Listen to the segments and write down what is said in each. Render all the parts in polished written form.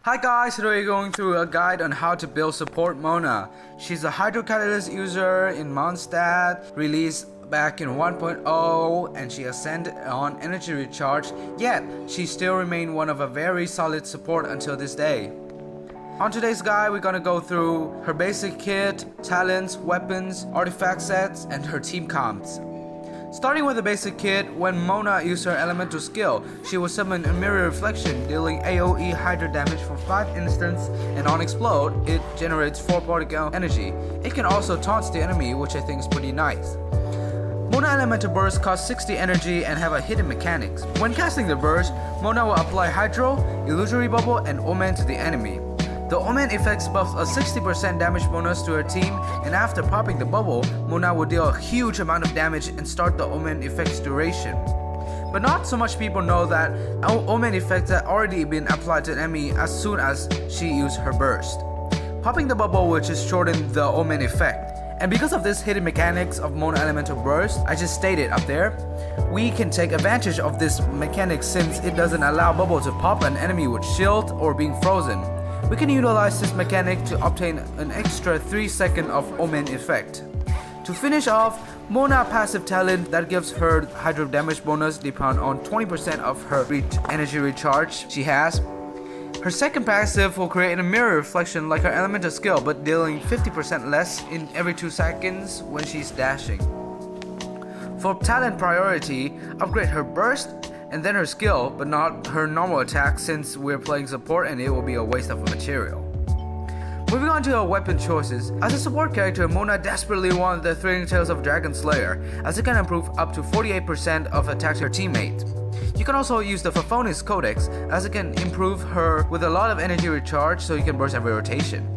Hi guys, today we're going through a guide on how to build support Mona. She's a Hydro Catalyst user in Mondstadt, released back in 1.0, and she ascended on energy recharge, yet she still remained one of a very solid support until this day. On today's guide, we're gonna go through her basic kit, talents, weapons, artifact sets, and her team comps. Starting with the basic kit, when Mona used her elemental skill, she will summon a mirror reflection, dealing AoE Hydra damage for 5 instants, and on explode, it generates 4 particle energy. It can also taunt the enemy, which I think is pretty nice. Mona Elemental Burst costs 60 energy and have a hidden mechanics. When casting the burst, Mona will apply Hydro, Illusory Bubble, and Omen to the enemy. The Omen effects buffs a 60% damage bonus to her team, and after popping the bubble, Mona will deal a huge amount of damage and start the Omen effect's duration. But not so much people know that Omen effects had already been applied to an enemy as soon as she used her burst. Popping the bubble will just shorten the Omen effect. And because of this hidden mechanics of Mona Elemental Burst, I just stated up there, we can take advantage of this mechanic since it doesn't allow bubble to pop an enemy with shield or being frozen. We can utilize this mechanic to obtain an extra 3 seconds of Omen effect. To finish off, Mona passive talent that gives her Hydro damage bonus depend on 20% of her energy recharge she has. Her second passive will create a mirror reflection like her elemental skill, but dealing 50% less in every 2 seconds when she's dashing. For talent priority, upgrade her burst and then her skill, but not her normal attack since we're playing support and it will be a waste of material. Moving on to her weapon choices. As a support character, Mona desperately wanted the Thrilling Tales of Dragon Slayer, as it can improve up to 48% of attacks her teammate. You can also use the Phophonous Codex, as it can improve her with a lot of energy recharge so you can burst every rotation.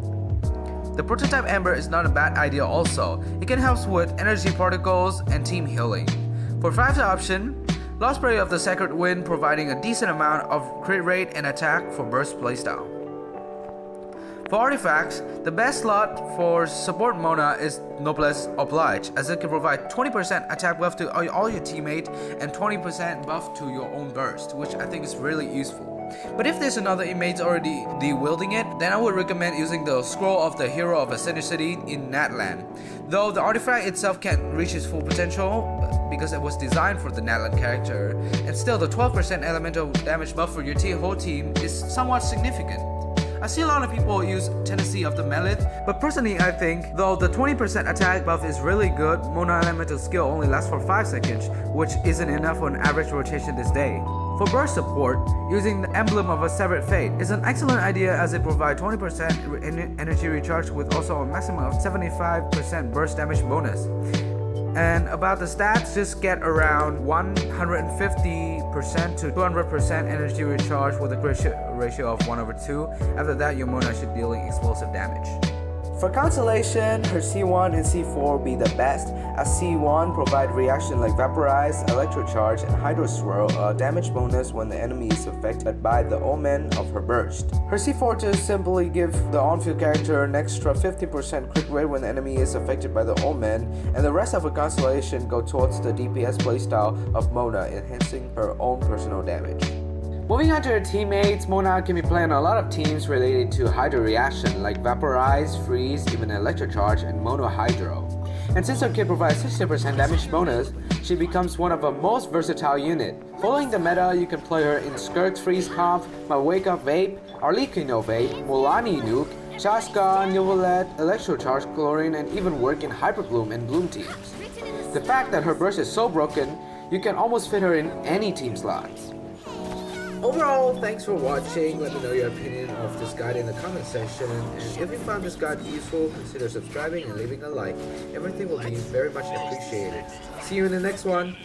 The Prototype Ember is not a bad idea also. It can help with energy particles and team healing. For 5th option, Lost Prey of the Sacred Wind, providing a decent amount of crit rate and attack for burst playstyle. For artifacts, the best slot for support Mona is Noblesse Oblige, as it can provide 20% attack buff to all your teammates and 20% buff to your own burst, which I think is really useful. But if there's another inmate already wielding it, then I would recommend using the Scroll of the Hero of Ascended City in Natlan. Though the artifact itself can't reach its full potential because it was designed for the Natlan character, and still the 12% elemental damage buff for your whole team is somewhat significant. I see a lot of people use Tendency of the Melith, but personally I think, though the 20% attack buff is really good, Mona Elemental skill only lasts for 5 seconds, which isn't enough for an average rotation this day. For burst support, using the Emblem of a Severed Fate is an excellent idea as it provides 20% energy recharge with also a maximum of 75% burst damage bonus. And about the stats, just get around 150% to 200% energy recharge with a ratio of 1/2. After that, your Mona should dealing explosive damage. For Constellation, her C1 and C4 be the best, as C1 provide reaction like Vaporize, Electrocharge, and Hydro Swirl, a damage bonus when the enemy is affected by the Omen of her burst. Her C4 just simply give the on-field character an extra 50% crit rate when the enemy is affected by the Omen, and the rest of her Constellation go towards the DPS playstyle of Mona, enhancing her own personal damage. Moving on to her teammates, Mona can be playing a lot of teams related to Hydro reaction like Vaporize, Freeze, even Electrocharge, and Mono Hydro. And since her kit provides 60% damage bonus, she becomes one of the most versatile unit. Following the meta, you can play her in Skirk's Freeze comp, Wake Up Vape, Arlecchino Vape, Molani Nuke, Chaska, Nuvolet, Electrocharge, Chlorine, and even work in Hyper Bloom and Bloom teams. The fact that her burst is so broken, you can almost fit her in any team slots. Overall, thanks for watching. Let me know your opinion of this guide in the comment section, and if you found this guide useful, consider subscribing and leaving a like. Everything will be very much appreciated. See you in the next one.